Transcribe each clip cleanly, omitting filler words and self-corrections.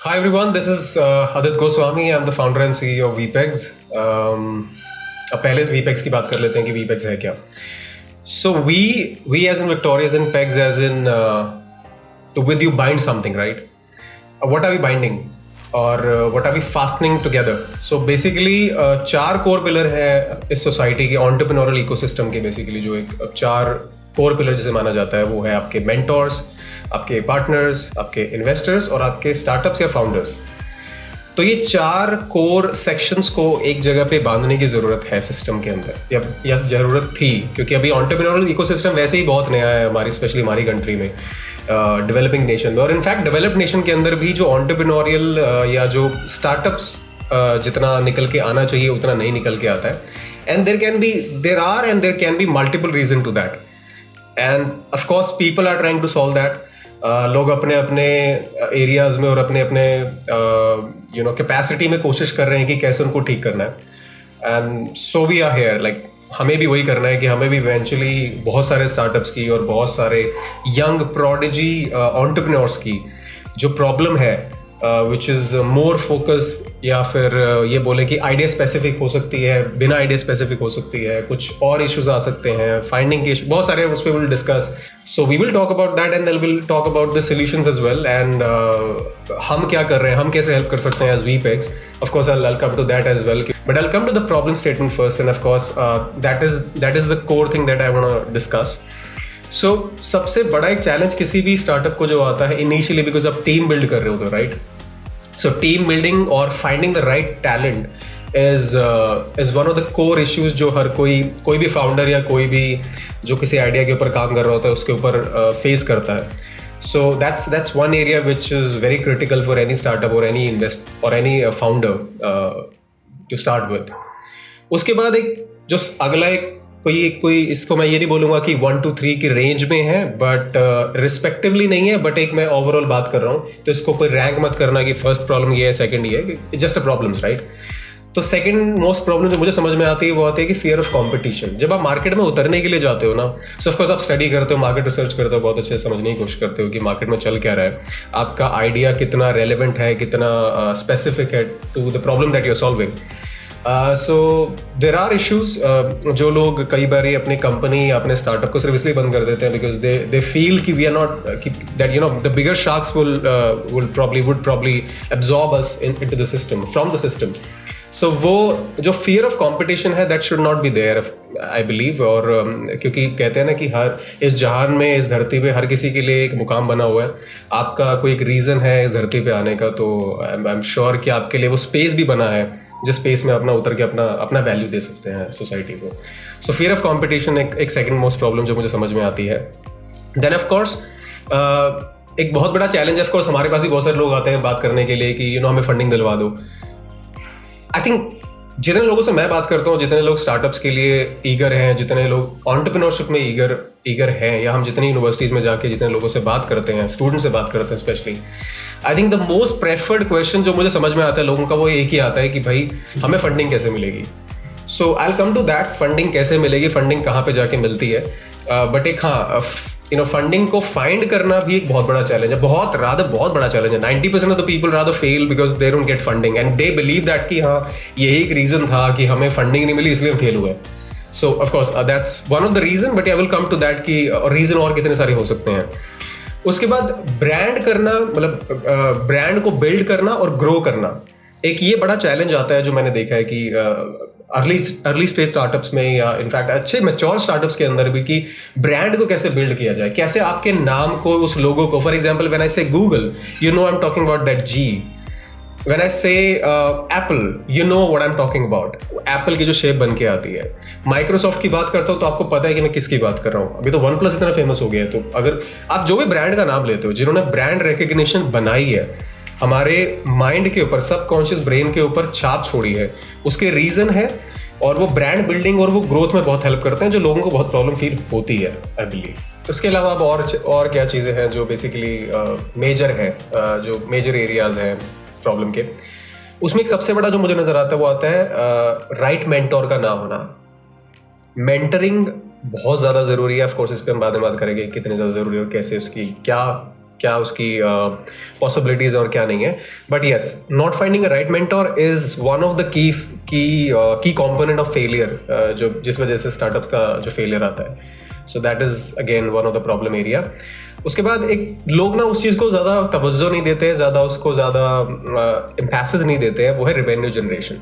Hi everyone, this is Adit Goswami. I'm the founder and CEO of VPEGs. अब पहले VPEGs की बात कर लेते हैं कि VPEGs है क्या. So we as in Victorious and PEGs as in to with you bind something, right? What are we binding? और what are we fastening together? So basically चार core pillar है इस society के entrepreneurial ecosystem के basically जो एक चार core pillar जिसे माना जाता है वो है आपके mentors, आपके पार्टनर्स, आपके इन्वेस्टर्स और आपके स्टार्टअप्स या फाउंडर्स. तो ये चार कोर सेक्शंस को एक जगह पे बांधने की ज़रूरत है सिस्टम के अंदर या ज़रूरत थी, क्योंकि अभी एंटरप्रेन्योरल इकोसिस्टम वैसे ही बहुत नया है हमारी, स्पेशली हमारी कंट्री में, डेवलपिंग नेशन में. और इनफैक्ट डेवलप्ड नेशन के अंदर भी जो एंटरप्रेन्योरियल या जो स्टार्टअप्स जितना निकल के आना चाहिए उतना नहीं निकल के आता है. And there can be multiple reason to that. And of course people are trying to solve that. लोग अपने अपने एरियाज में और अपने अपने कैपेसिटी में कोशिश कर रहे हैं कि कैसे उनको ठीक करना है. And so we are here, like हमें भी वही करना है कि हमें भी इवेंचुअली बहुत सारे स्टार्टअप्स की और बहुत सारे यंग प्रोडिजी एंटरप्रेन्योर्स की जो प्रॉब्लम है विच इज़ मोर फोकस, या फिर ये बोले कि आइडिया स्पेसिफिक हो सकती है, बिना आइडिया स्पेसिफिक हो सकती है, कुछ और इश्यूज आ सकते हैं, फाइंडिंग के इशू बहुत सारे, उस पर will discuss. So we will talk about that and then will talk about the solutions as well. एंड हम क्या कर रहे हैं, हम कैसे हेल्प कर सकते हैं as VPEGs. Of course I will come to that as well, but I will come to the problem statement first. And of course that is the core thing that I want to discuss. So सबसे बड़ा एक challenge किसी भी startup को जो आता है initially, because आप टीम बिल्ड कर रहे हो, राइट? So team building और finding the right talent is one of the core issues जो हर कोई भी founder या कोई भी जो किसी idea के ऊपर काम कर रहा होता है उसके ऊपर face करता है. So that's one area which is very critical for any startup or any founder to start with. उसके बाद एक जो अगला एक कोई इसको मैं ये नहीं बोलूँगा कि 1 2 3 की रेंज में है, बट रिस्पेक्टिवली नहीं है, बट एक मैं ओवरऑल बात कर रहा हूँ, तो इसको कोई रैंक मत करना कि फर्स्ट प्रॉब्लम ये है, सेकंड ये है, जस्ट अ प्रॉब्लम्स, राइट? तो सेकंड मोस्ट प्रॉब्लम जो मुझे समझ में आती है वो आती है कि फियर ऑफ कंपटीशन. जब आप मार्केट में उतरने के लिए जाते हो ना, सो ऑफ कोर्स आप स्टडी करते हो, मार्केट रिसर्च करते हो, बहुत अच्छे से समझने की कोशिश करते हो कि मार्केट में चल क्या रहा है, आपका आइडिया कितना रेलिवेंट है, कितना स्पेसिफिक है to the problem that you are solving. So there are issues जो लोग कई बार अपनी कंपनी या अपने स्टार्टअप को सिर्फ इसलिए बंद कर देते हैं बिकॉज दे फील कि we are not, that the bigger sharks would probably absorb us into the system, from the system. So वो जो फियर ऑफ कंपटीशन है that should not be there, I believe. और क्योंकि कहते हैं ना कि हर इस जहान में, इस धरती पे हर किसी के लिए एक मुकाम बना हुआ है. आपका कोई एक रीज़न है इस धरती पे आने का, तो आई एम श्योर कि आपके लिए वो स्पेस भी बना है जिस स्पेस में अपना उतर के अपना वैल्यू दे सकते हैं सोसाइटी को. सो फियर ऑफ कंपटीशन एक सेकंड मोस्ट प्रॉब्लम जो मुझे समझ में आती है. देन ऑफ कोर्स एक बहुत बड़ा चैलेंज, ऑफ कोर्स हमारे पास भी बहुत सारे लोग आते हैं बात करने के लिए कि हमें फंडिंग दिलवा दो. आई थिंक जितने लोगों से मैं बात करता हूँ, जितने लोग स्टार्टअप्स के लिए ईगर हैं, जितने लोग एंटरप्रेन्योरशिप में ईगर हैं, या हम जितनी यूनिवर्सिटीज़ में जाके जितने लोगों से बात करते हैं, स्टूडेंट से बात करते हैं specially, I think the most preferred question जो मुझे समझ में आता है लोगों का वो एक ही आता है कि भाई हमें फंडिंग कैसे मिलेगी. So I will come to that, funding कैसे मिलेगी, फंडिंग कहाँ पे जाके मिलती है. बट एक फंडिंग को फाइंड करना भी एक बहुत बड़ा चैलेंज है, बहुत बड़ा चैलेंज है. 90% of the people rather fail because they don't get funding and they believe that कि हाँ यही एक रीजन था कि हमें फंडिंग नहीं मिली इसलिए हम फेल हुए. So of course that's one of the reason, but I will come to that कि रीजन और कितने सारे हो सकते हैं. उसके बाद ब्रांड करना, मतलब ब्रांड को बिल्ड करना और ग्रो करना, एक ये बड़ा चैलेंज आता है जो मैंने देखा है कि अर्ली स्टेज स्टार्टअप्स में या इनफैक्ट अच्छे मैच्योर स्टार्टअप्स के अंदर भी, कि ब्रांड को कैसे बिल्ड किया जाए, कैसे आपके नाम को, उस लोगो को, फॉर एग्जांपल व्हेन आई से Google, you know I am talking about that G. When I say Apple, you know what I'm talking about. Apple की जो शेप बन के आती है. Microsoft की बात करता हूँ तो आपको पता है कि मैं किसकी बात कर रहा हूँ. अभी तो OnePlus इतना फेमस हो गया है, तो अगर आप जो भी ब्रांड का नाम लेते हो, जिन्होंने ब्रांड रिकग्निशन बनाई है, हमारे माइंड के ऊपर, सबकॉन्शियस ब्रेन के ऊपर छाप छोड़ी है, उसके रीजन है, और वो ब्रांड बिल्डिंग और वो ग्रोथ में बहुत हेल्प करते हैं, जो लोगों को बहुत प्रॉब्लम फील होती है, आई बिलीव. उसके अलावा अब और क्या चीज़ें हैं जो बेसिकली मेजर है, जो मेजर एरियाज हैं प्रॉब्लम के. उसमें एक सबसे बड़ा जो मुझे नजर आता है वो आता है राइट मेंटोर का ना होना. मेंटरिंग बहुत ज़्यादा ज़रूरी है. ऑफ कोर्स इस पर हम बाद में बात करेंगे कितने ज़्यादा ज़रूरी है और कैसे उसकी क्या क्या उसकी पॉसिबिलिटीज और क्या नहीं है. But yes, not finding a right mentor is one of the की कॉम्पोनेंट ऑफ फेलियर, जो जिस वजह से स्टार्टअप का जो फेलियर आता है. So that is again one of the problem area. उसके बाद एक लोग ना उस चीज़ को ज़्यादा तवज्जो नहीं देते हैं, ज़्यादा उसको ज़्यादा एम्फेसिस नहीं देते हैं, वो है रिवेन्यू जनरेशन.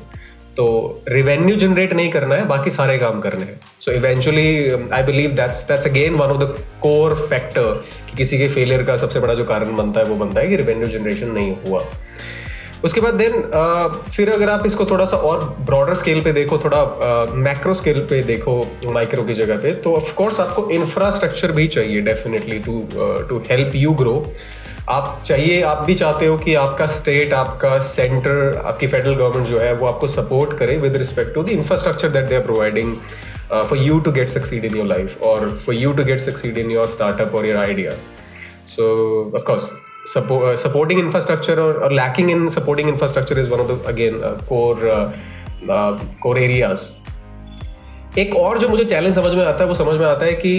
तो रिवेन्यू जनरेट नहीं करना है, बाकी सारे काम करने हैं. So eventually I believe that's again one of the core factor कि किसी के फेलियर का सबसे बड़ा जो कारण बनता है वो बनता है कि रिवेन्यू जनरेशन नहीं हुआ. उसके बाद देन फिर अगर आप इसको थोड़ा सा और ब्रॉडर स्केल पे देखो, थोड़ा मैक्रो स्केल पे देखो, माइक्रो की जगह पे, तो ऑफ कोर्स आपको इंफ्रास्ट्रक्चर भी चाहिए definitely to help you grow. आप भी चाहते हो कि आपका स्टेट, आपका सेंटर, आपकी फेडरल गवर्नमेंट जो है वो आपको सपोर्ट करे with respect to the infrastructure that they are providing for you to get succeed in your life और for you to get succeed in your startup और your idea. So of course supporting infrastructure or lacking in supporting infrastructure is one of the again core areas. एक और जो मुझे challenge समझ में आता है वो समझ में आता है कि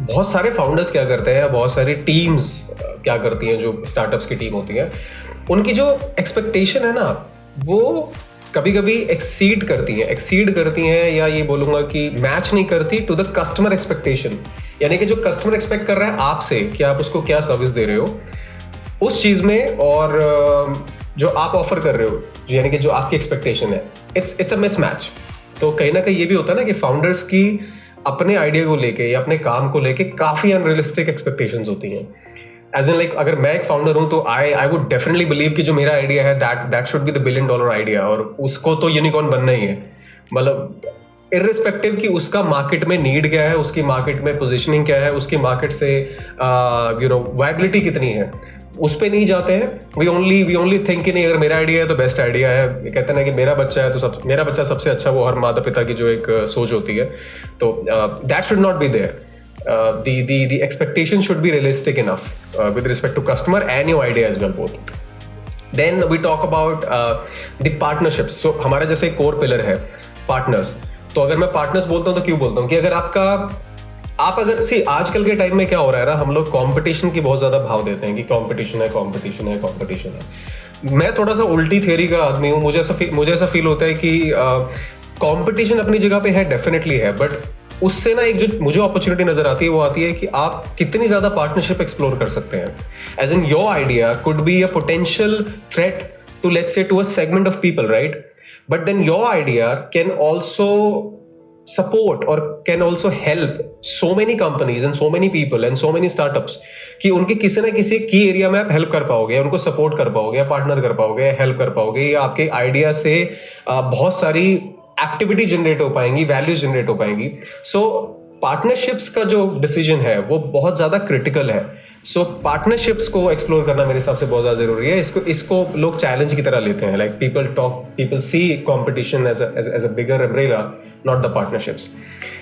बहुत सारे फाउंडर्स क्या करते हैं, बहुत सारी टीम्स क्या करती हैं, जो स्टार्टअप्स की टीम होती है, उनकी जो एक्सपेक्टेशन है ना वो कभी कभी एक्सीड करती हैं या ये बोलूँगा कि मैच नहीं करती टू द कस्टमर एक्सपेक्टेशन. यानी कि जो कस्टमर एक्सपेक्ट कर रहा है आपसे कि आप उसको क्या सर्विस दे रहे हो उस चीज़ में, और जो आप ऑफर कर रहे हो, यानी कि जो आपकी एक्सपेक्टेशन है, इट्स अ मिसमैच. तो कहीं ना कहीं ये भी होता है ना कि फाउंडर्स की अपने आइडिया को लेके या अपने काम को लेके काफ़ी अनरियलिस्टिक एक्सपेक्टेशंस होती हैं. एज इन लाइक अगर मैं एक फाउंडर हूँ तो आई वुड डेफिनेटली बिलीव कि जो मेरा आइडिया है that should be the $1 billion idea, और उसको तो यूनिकॉर्न बनना ही है. मतलब इर्रिस्पेक्टिव कि उसका मार्केट में नीड क्या है, उसकी मार्केट में पोजीशनिंग क्या है, उसकी मार्केट से वायबिलिटी कितनी है, उस पे नहीं जाते हैं. वी ओनली थिंक कि नहीं, अगर मेरा आइडिया है तो बेस्ट आइडिया है. कहते हैं ना कि मेरा बच्चा है तो मेरा बच्चा सबसे अच्छा, वो हर माता पिता की जो एक सोच होती है. तो that should not be there. The expectation should be realistic enough with respect to customer and your idea as well both. Then we talk about the partnerships. So हमारा जैसे core pillar है partners. तो अगर मैं partners बोलता हूँ तो क्यों बोलता हूँ कि अगर आप अगर आजकल के टाइम में क्या हो रहा है ना, हम लोग कंपटीशन की बहुत ज्यादा भाव देते हैं कि कंपटीशन है. मैं थोड़ा सा उल्टी थियरी का आदमी हूँ. मुझे ऐसा फील होता है कि कंपटीशन अपनी जगह पे है, डेफिनेटली है, बट उससे ना एक जो मुझे अपॉर्चुनिटी नजर आती है वो आती है कि आप कितनी ज्यादा पार्टनरशिप एक्सप्लोर कर सकते हैं. As in your idea could be a potential threat to let's say to a segment of people, right? But then your idea can also support or can also help so many companies and so many people and so many startups कि उनके किसी ना किसी की area में आप help कर पाओगे, उनको सपोर्ट कर पाओगे, पार्टनर कर पाओगे, हेल्प कर पाओगे, या आपके आइडिया से बहुत सारी एक्टिविटी जनरेट हो पाएंगी, वैल्यूज जनरेट हो पाएंगी. सो पार्टनरशिप्स का जो डिसीजन है वो बहुत ज़्यादा क्रिटिकल है. सो पार्टनरशिप्स को एक्सप्लोर करना मेरे हिसाब से बहुत ज़्यादा ज़रूरी है. इसको लोग चैलेंज की तरह लेते हैं. Like people see competition as a bigger umbrella, not the partnerships.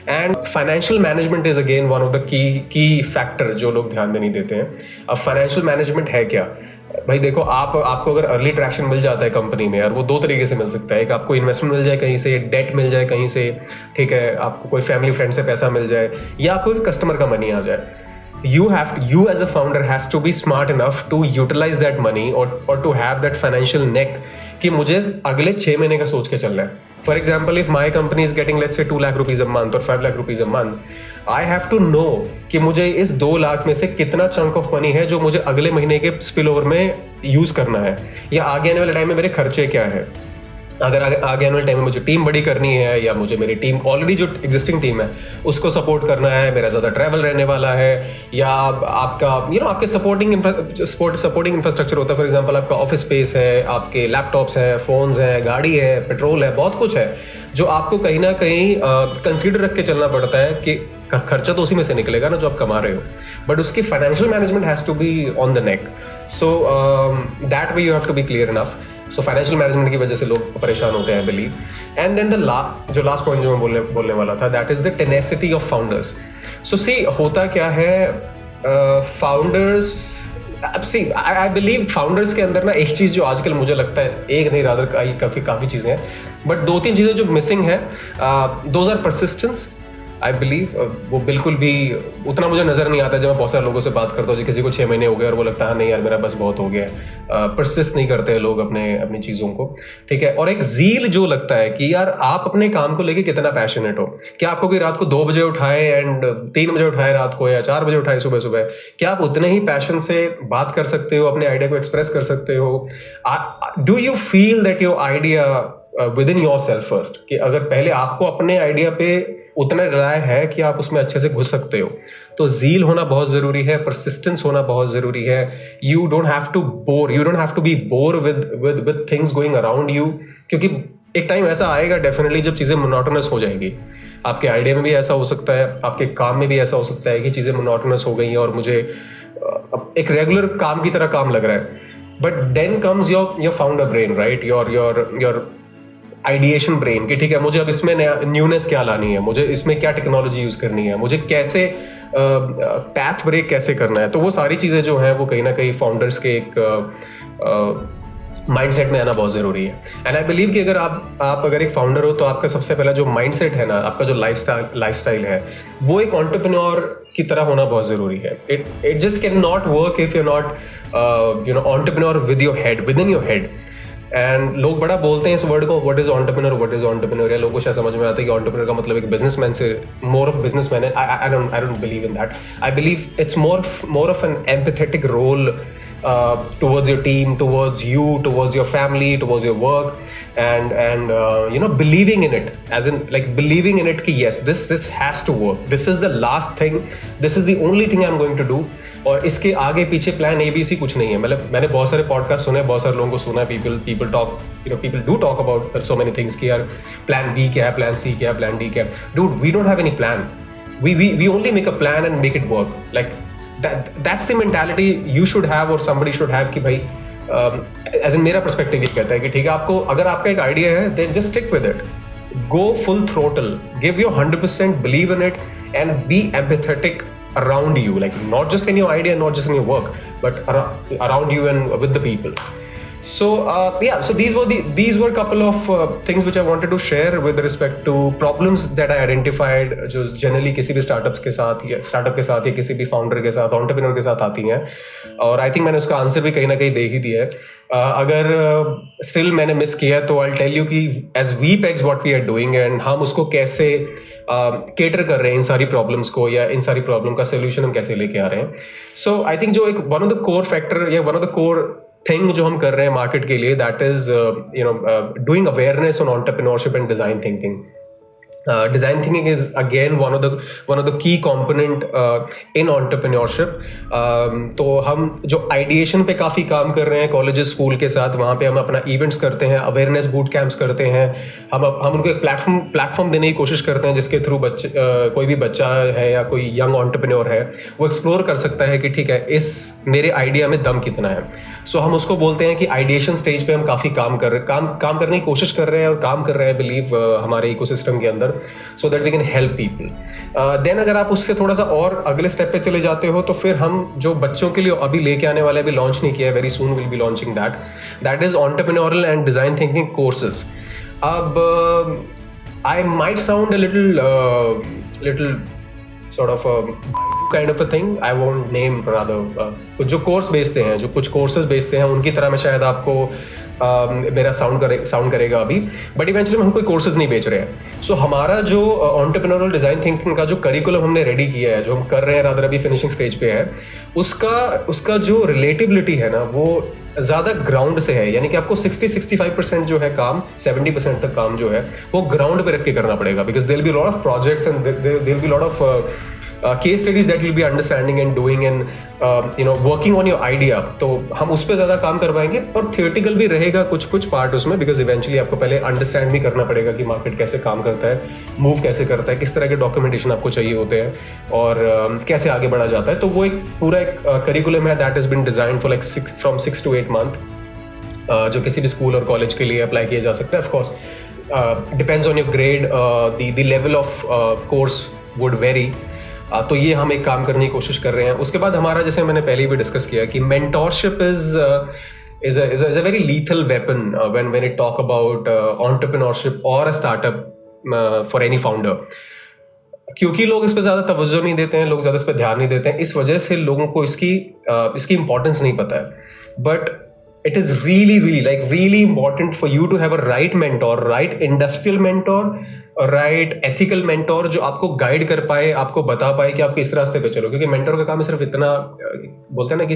And financial management is again one of the key factor जो लोग ध्यान में नहीं देते हैं. अब फाइनेंशियल मैनेजमेंट है क्या भाई? देखो, आपको अगर अर्ली ट्रैक्शन मिल जाता है कंपनी में, और वो दो तरीके से मिल सकता है. एक, आपको इन्वेस्टमेंट मिल जाए कहीं से, डेट मिल जाए कहीं से, ठीक है, आपको कोई फैमिली फ्रेंड से पैसा मिल जाए, या आपको कस्टमर का मनी आ जाए. You as a founder has to be smart enough to utilize that money or to have that financial neck कि मुझे अगले 6 महीने का सोच के चलना है. For example, if my company is getting let's say 2 lakh rupees a month or 5 lakh rupees a month, I have to know कि मुझे इस 2 लाख में से कितना चंक ऑफ मनी है जो मुझे अगले महीने के स्पिल ओवर में यूज करना है, या आगे आने वाले टाइम में मेरे खर्चे क्या है. अगर आगे आने वाले टाइम में मुझे टीम बड़ी करनी है, या मुझे मेरी टीम ऑलरेडी जो एग्जिस्टिंग टीम है उसको सपोर्ट करना है, मेरा ज़्यादा ट्रैवल रहने वाला है, या आपका आपके सपोर्टिंग इंफ्रास्ट्रक्चर होता है. फॉर एग्जांपल, आपका ऑफिस स्पेस है, आपके लैपटॉप्स हैं, फ़ोन्स हैं, गाड़ी है, पेट्रोल है, बहुत कुछ है जो आपको कहीं ना कहीं कंसीडर रख के चलना पड़ता है कि खर्चा तो उसी में से निकलेगा ना जो आप कमा रहे हो, बट उसकी financial management has to be on the neck. So that way you have to be clear enough. So financial management की वजह से लोग परेशान होते हैं, बिलीव. एंड देन जो लास्ट पॉइंट जो मैं बोलने वाला था, that is the tenacity of founders. So होता क्या है, फाउंडर्स, आई बिलीव फाउंडर्स के अंदर ना एक चीज़ जो आजकल मुझे लगता है, एक नहीं रादर काफ़ी चीज़ें हैं, बट 2-3 चीज़ें जो मिसिंग है. Those are persistence I believe वो बिल्कुल भी उतना मुझे नज़र नहीं आता जब मैं बहुत सारे लोगों से बात करता हूँ, जो किसी को 6 महीने हो गए और वो लगता है नहीं यार मेरा बस बहुत हो गया। परसिस्ट नहीं करते हैं लोग अपनी चीज़ों को, ठीक है। और एक ज़ील जो लगता है कि यार आप अपने काम को लेके कितना पैशनेट हो। क्या आपको कोई रात को 2 बजे उठाए एंड 3 बजे उठाए रात को, या 4 बजे उठाए सुबह सुबह, क्या आप उतने ही पैशन से बात कर सकते हो, अपने आइडिया को एक्सप्रेस कर सकते हो? Do you feel that your idea with in your self first, कि अगर पहले आपको अपने आइडिया पे उतना रिलाय है कि आप उसमें अच्छे से घुस सकते हो, तो ज़ील होना बहुत ज़रूरी है, परसिस्टेंस होना बहुत ज़रूरी है। You don't have to be bore with things going around you, क्योंकि एक टाइम ऐसा आएगा डेफिनेटली जब चीज़ें मोनोटोनस हो जाएगी। आपके आइडिया में भी ऐसा हो सकता है, आपके काम में भी ऐसा हो सकता है कि चीज़ें मोनोटोनस हो गई हैं और मुझे एक रेगुलर काम की तरह काम लग रहा है। But then comes your founder brain, right, your ideation brain, कि ठीक है मुझे अब इसमें न्यूनेस क्या लानी है, मुझे इसमें क्या टेक्नोलॉजी यूज़ करनी है, मुझे कैसे पैथ ब्रेक कैसे करना है। तो वो सारी चीज़ें जो हैं वो कहीं ना कहीं फाउंडर्स के एक माइंडसेट में आना बहुत ज़रूरी है। एंड आई बिलीव कि अगर आप अगर एक फाउंडर हो तो आपका सबसे पहला जो माइंडसेट है ना, आपका जो लाइफस्टाइल है, वो एक एंटरप्रेन्योर की तरह होना बहुत ज़रूरी है। It just can not work if you not entrepreneur with your head, with in your head. And लोग बड़ा बोलते हैं इस वर्ड को, व्हाट इज एंटरप्रेन्योर, या लोगों को शायद समझ में आता है कि एंटरप्रेन्योर का मतलब एक बिजनेसमैन से मोर ऑफ बिजनेसमैन है। I don't believe in that. I believe it's more of an empathetic role towards your team, towards you, towards your family, towards your work, and believing in it, as in like believing in it कि yes, this has to work, this is the last thing, this is the only thing I'm going to do, और इसके आगे पीछे plan ABC कुछ नहीं है। मतलब मैंने बहुत सारे पॉडकास्ट सुने, बहुत सारे लोगों को सुना, people do talk about so many things कि यार प्लान B क्या है, प्लान C क्या है, प्लान D क्या है। Dude, we don't have any plan. We only make a plan and make it work. Like that's the mentality you should have or somebody should have कि भाई as in मेरा perspective ये कहता है कि ठीक है, आपको अगर आपका एक आइडिया है then just stick with it, go full throttle, give your 100%, believe in it, and be empathetic around you, like not just in your idea, not just in your work, but around you and with the people. So so these were a couple of things which I wanted to share with respect to problems that I identified, जो generally किसी भी startup के साथ या किसी भी founder के साथ, entrepreneur के साथ आती हैं। और I think मैंने उसका आंसर भी कहीं ना कहीं दे ही दिया है। अगर still मैंने मिस किया तो I'll tell you कि as VPEX what we are doing and हम उसको कैसे केटर कर रहे हैं इन सारी प्रॉब्लम्स को, या इन सारी प्रॉब्लम का सोल्यूशन हम कैसे लेके आ रहे हैं। सो आई थिंक जो एक one of the core factor या one of the core thing जो हम कर रहे हैं मार्केट के लिए, that is doing awareness on entrepreneurship and design thinking. Design thinking is again one of the key component in entrepreneurship. तो हम जो आइडिएशन पे काफ़ी काम कर रहे हैं कॉलेजेस स्कूल के साथ, वहाँ पे हम अपना इवेंट्स करते हैं, अवेयरनेस बूट कैंप्स करते हैं, हम उनको एक प्लेटफॉर्म देने की कोशिश करते हैं जिसके थ्रू कोई भी बच्चा है या कोई यंग एंटरप्रेन्योर है वो एक्सप्लोर कर सकता है कि ठीक है इस मेरे आइडिया में दम कितना है. सो हम उसको बोलते हैं कि आइडिएशन स्टेज पे हम काफ़ी काम करने की कोशिश कर रहे हैं और काम कर रहे हैं बिलीव हमारे इकोसिस्टम के अंदर, so that we can help people. Then अगर आप उससे थोड़ा सा और अगले स्टेप पे चले जाते हो तो फिर हम जो बच्चों के लिए अभी लेके आने वाले, अभी लॉन्च नहीं किया है, very soon will be launching that is entrepreneurial and design thinking courses. अब I might sound a little sort of a kind of a thing, I won't name rather, कुछ जो कोर्स बेचते हैं, जो कुछ कोर्सेज बेचते हैं उनकी तरह में शायद आपको मेरा साउंड करेगा अभी, बट इवेंचुअली हम कोई कोर्सेज नहीं बेच रहे हैं. सो हमारा जो एंटरप्रेन्योरल डिज़ाइन थिंकिंग का जो करिकुलम हमने रेडी किया है, जो हम कर रहे हैं रादर अभी फिनिशिंग स्टेज पे है, उसका जो रिलेटिबिलिटी है ना वो ज़्यादा ग्राउंड से है. यानी कि आपको 60-65% जो है काम, 70% तक काम जो है वो ग्राउंड पे रख के करना पड़ेगा, because there will be lot of projects and there will be lot of case studies that you'll be understanding and doing and working on your idea. तो हम उस पर ज़्यादा काम करवाएंगे और थियोरेटिकल भी रहेगा कुछ पार्ट उसमें, बिकॉज इवेंचुअली आपको पहले अंडरस्टैंड भी करना पड़ेगा कि मार्केट कैसे काम करता है, मूव कैसे करता है, किस तरह के डॉक्यूमेंटेशन आपको चाहिए होते हैं और कैसे आगे बढ़ा जाता है. तो वो एक पूरा एक करिकुलम है that has been designed for like from 6 to 8 month, जो किसी भी स्कूल और कॉलेज के लिए अप्लाई किया जा सकता है. Of course depends on your grade, the level of course would very. तो ये हम एक काम करने की कोशिश कर रहे हैं. उसके बाद हमारा, जैसे मैंने पहले भी डिस्कस किया कि mentorship is a very lethal weapon when you talk about entrepreneurship or a startup for any founder. क्योंकि लोग इस पर ज़्यादा तवज्जो नहीं देते हैं, लोग ज़्यादा इस पर ध्यान नहीं देते हैं, इस वजह से लोगों को इसकी इंपॉर्टेंस नहीं पता है। But it is really important for you to have a right mentor, right industrial mentor, right ethical mentor जो आपको गाइड कर पाए, आपको बता पाए कि आप किस रास्ते पे चलो। क्योंकि मेंटोर का काम है सिर्फ इतना, बोलते हैं ना कि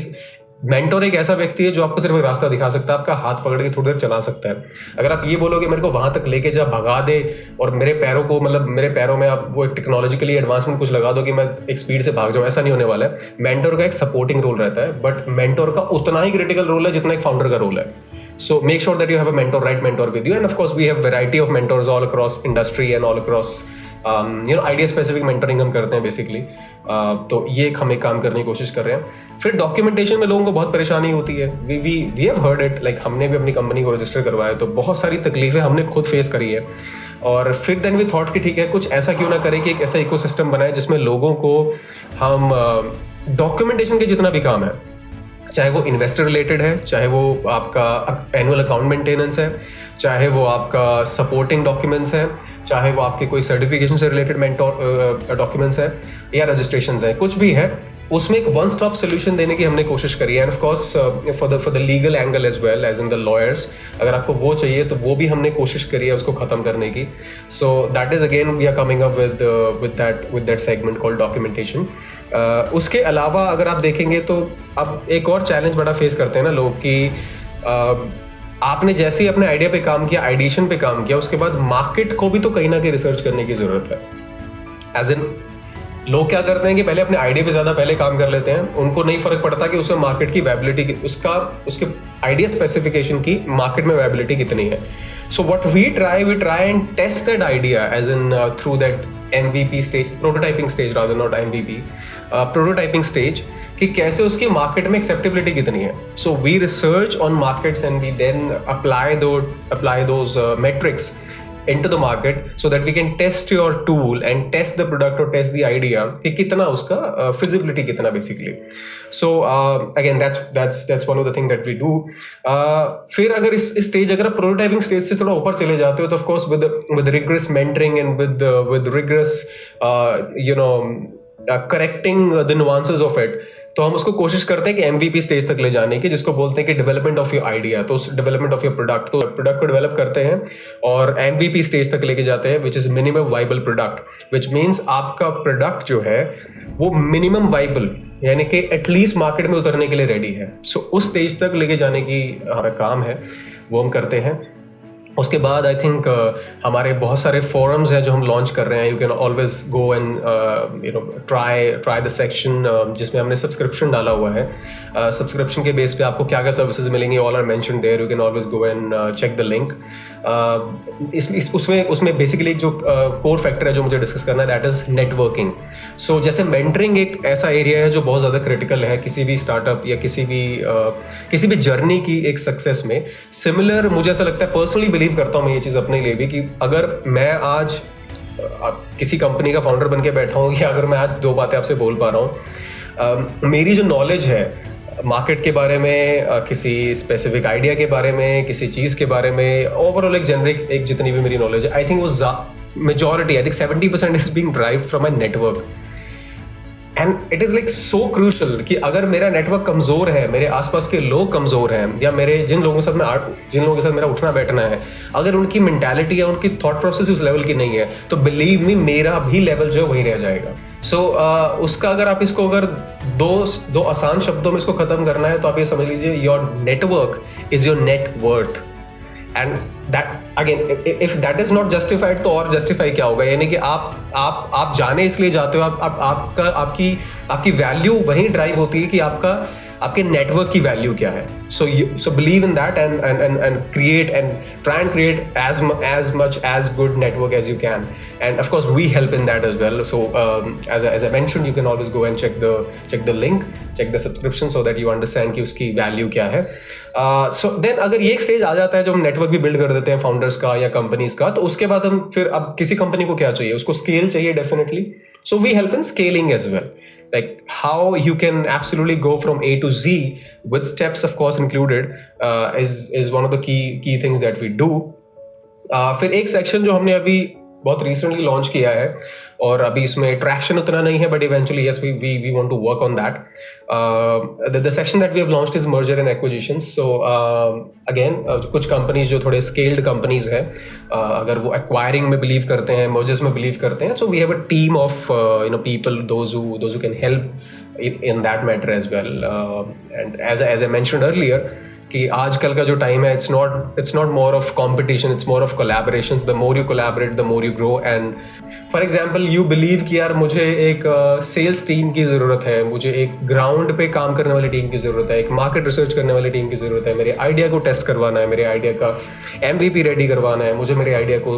मेंटोर एक ऐसा व्यक्ति है जो आपको सिर्फ एक रास्ता दिखा सकता है, आपका हाथ पकड़ के थोड़ी देर चला सकता है। अगर आप ये बोलोगे मेरे को वहां तक लेके जा, भगा दे, और मेरे पैरों को, मतलब मेरे पैरों में आप वो एक टेक्नोलॉजिकली एडवांसमेंट कुछ लगा दो कि मैं एक स्पीड से भाग जाऊं, ऐसा नहीं होने वाला है। मेंटोर का एक सपोर्टिंग रोल रहता है, बट मेंटोर का उतना ही क्रिटिकल रोल है जितना एक फाउंडर का रोल है। So make sure that you have a mentor, right mentor with you, and of course we have variety of mentors all across industry and all across idea specific mentoring हम करते हैं basically. तो ये हम एक काम करने की कोशिश कर रहे हैं। फिर डॉक्यूमेंटेशन में लोगों को बहुत परेशानी होती है। We have heard it, like हमने भी अपनी कंपनी को रजिस्टर करवाया तो बहुत सारी तकलीफें हमने खुद फेस करी है। और फिर देन वी थॉट कि ठीक है, कुछ ऐसा क्यों ना करें कि एक ऐसा इकोसिस्टम बनाए जिसमें लोगों को हम डॉक्यूमेंटेशन के जितना भी काम है, चाहे वो इन्वेस्टर रिलेटेड है, चाहे वो आपका एनुअल अकाउंट मेंटेनेंस है, चाहे वो आपका सपोर्टिंग डॉक्यूमेंट्स है, चाहे वो आपके कोई सर्टिफिकेशन से रिलेटेड मेंटोर डॉक्यूमेंट्स है या रजिस्ट्रेशंस है, कुछ भी है, उसमें एक वन स्टॉप सोल्यूशन देने की हमने कोशिश करी है। And of course for the legal angle as well as in the lawyers, अगर आपको वो चाहिए तो वो भी हमने कोशिश करी है उसको ख़त्म करने की। So that is again we are coming up with that segment called documentation. उसके अलावा अगर आप देखेंगे तो अब एक और चैलेंज बड़ा फेस करते हैं ना लोग कि आपने जैसे ही अपने आइडिया पे काम किया, आइडिएशन पे काम किया, उसके बाद मार्केट को भी तो कहीं ना कहीं रिसर्च करने की ज़रूरत है। एज इन लोग क्या करते हैं कि पहले अपने आइडिया पे ज़्यादा पहले काम कर लेते हैं, उनको नहीं फ़र्क पड़ता कि उसमें मार्केट की वायबिलिटी, उसके आइडिया स्पेसिफिकेशन की मार्केट में वायबिलिटी कितनी है। So what we try and test that idea as in through that MVP stage, prototyping stage rather, not MVP, prototyping stage, कि कैसे उसकी मार्केट में एक्सेप्टेबिलिटी कितनी है। So we research on markets and we then apply those metrics into the market so that we can test your tool and test the product or test the idea कि कितना उसका feasibility कितना basically. So again that's one of the thing that we do. फिर अगर इस stage, अगर आप prototyping stage से थोड़ा ऊपर चले जाते हो तो of course with rigorous mentoring and with rigorous correcting the nuances of it, तो हम उसको कोशिश करते हैं कि MVP स्टेज तक ले जाने की, जिसको बोलते हैं कि डेवलपमेंट ऑफ योर आइडिया। तो उस डेवलपमेंट ऑफ योर प्रोडक्ट, तो प्रोडक्ट को डेवलप करते हैं और MVP स्टेज तक लेके जाते हैं, which is minimum viable product, which means आपका प्रोडक्ट जो है वो मिनिमम वाइबल, यानी कि एटलीस्ट मार्केट में उतरने के लिए रेडी है। सो उस स्टेज तक लेके जाने की हमारा काम है, वो हम करते हैं। उसके बाद आई थिंक हमारे बहुत सारे फोरम्स हैं जो हम लॉन्च कर रहे हैं। You can always go and try the section जिसमें हमने सब्सक्रिप्शन डाला हुआ है। सब्सक्रिप्शन के बेस पे आपको क्या क्या सर्विसेज मिलेंगी, all are mentioned there, you can always go and check the link. उसमें बेसिकली जो कोर फैक्टर है जो मुझे डिस्कस करना है, दैट इज नेटवर्किंग। सो जैसे मेंटरिंग एक ऐसा एरिया है जो बहुत ज़्यादा क्रिटिकल है किसी भी स्टार्टअप या किसी भी जर्नी की एक सक्सेस में। सिमिलर मुझे ऐसा लगता है, पर्सनली बिलीव करता हूँ मैं ये चीज़ अपने लिए भी, कि अगर मैं आज किसी कंपनी का फाउंडर बन के बैठा हूँ, या अगर मैं आज दो बातें आपसे बोल पा रहा हूँ, मेरी जो नॉलेज है मार्केट के बारे में, किसी स्पेसिफिक आइडिया के बारे में, किसी चीज़ के बारे में, ओवरऑल एक जेनरिक एक जितनी भी मेरी नॉलेज है, आई थिंक वो majority, I think 70% is being derived from my network. And it is like so crucial कि अगर मेरा नेटवर्क कमज़ोर है, मेरे आसपास के लोग कमज़ोर हैं, या मेरे जिन लोगों के साथ मेरा उठना बैठना है, अगर उनकी मेंटालिटी या उनकी थॉट प्रोसेस उस लेवल की नहीं है, तो बिलीव मी मेरा भी लेवल जो है वहीं रह जाएगा। सो उसका अगर आप इसको अगर दो आसान शब्दों में इसको ख़त्म करना है तो आप ये समझ लीजिए, your network is your net worth. And that again, if that is not justified तो और जस्टिफाई क्या होगा? यानी कि आप जाने इसलिए जाते हो, आपकी वैल्यू वहीं ड्राइव होती है कि आपके नेटवर्क की वैल्यू क्या है। So believe in that and create and try and create as much as good network as you can, and of course we help in that as well. So as I mentioned, you can always go and check the link, check the subscription so that you understand कि उसकी value क्या है। So then अगर ये एक stage आ जाता है जब हम नेटवर्क भी बिल्ड कर देते हैं फाउंडर्स का या कंपनीज का, तो उसके बाद हम फिर अब किसी कंपनी को क्या चाहिए, उसको स्केल चाहिए definitely. So we help in scaling as well, like how you can absolutely go from A to Z with steps of course included, is one of the key things that we do. फिर एक section जो हमने अभी बहुत recently launch किया है और अभी इसमें ट्रैक्शन उतना नहीं है, but eventually yes we want to work on that. The section that we have launched is merger and acquisitions. So again कुछ कंपनीज जो थोड़े स्केल्ड कंपनीज हैं, अगर वो एक्वायरिंग में बिलीव करते हैं, मर्जर्स में बिलीव करते हैं, so we have a team of people those who can help in that matter as well. And as I mentioned earlier, कि आजकल का जो टाइम है, it's not more of competition, it's more of collaborations. The more you collaborate, the more you grow. And for example, you believe कि यार मुझे एक sales team की ज़रूरत है, मुझे एक ग्राउंड पे काम करने वाली टीम की ज़रूरत है, एक मार्केट रिसर्च करने वाली टीम की ज़रूरत है, मेरे आइडिया को टेस्ट करवाना है, मेरे आइडिया का MVP रेडी करवाना है, मुझे मेरे आइडिया को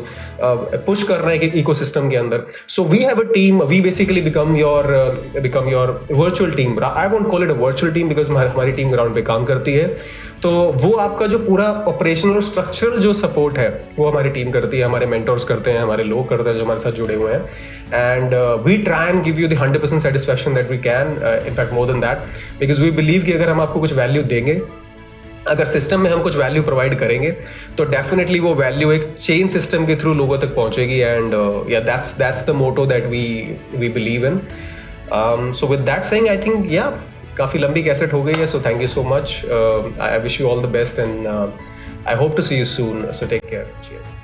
पुश करना है कि इकोसिस्टम के अंदर. So we have a team, we basically become your virtual team. I won't call it a virtual team because हमारी टीम ग्राउंड पे काम करती है. तो वो आपका जो पूरा ऑपरेशनल और स्ट्रक्चरल जो सपोर्ट है वो हमारी टीम करती है, हमारे मेंटोर्स करते हैं, हमारे लोग करते हैं जो हमारे साथ जुड़े हुए हैं. And we try and give you the 100% satisfaction that we can, in fact more than that, because we believe कि अगर हम आपको कुछ वैल्यू देंगे, अगर सिस्टम में हम कुछ वैल्यू प्रोवाइड करेंगे, तो डेफिनेटली वो वैल्यू एक चेन सिस्टम के थ्रू लोगों तक पहुंचेगी. And yeah that's the motto that we believe in. So with that saying, I think yeah काफ़ी लंबी कैसेट हो गई है. So thank you so much. I wish you all the best and I hope to see you soon. So take care. Cheers.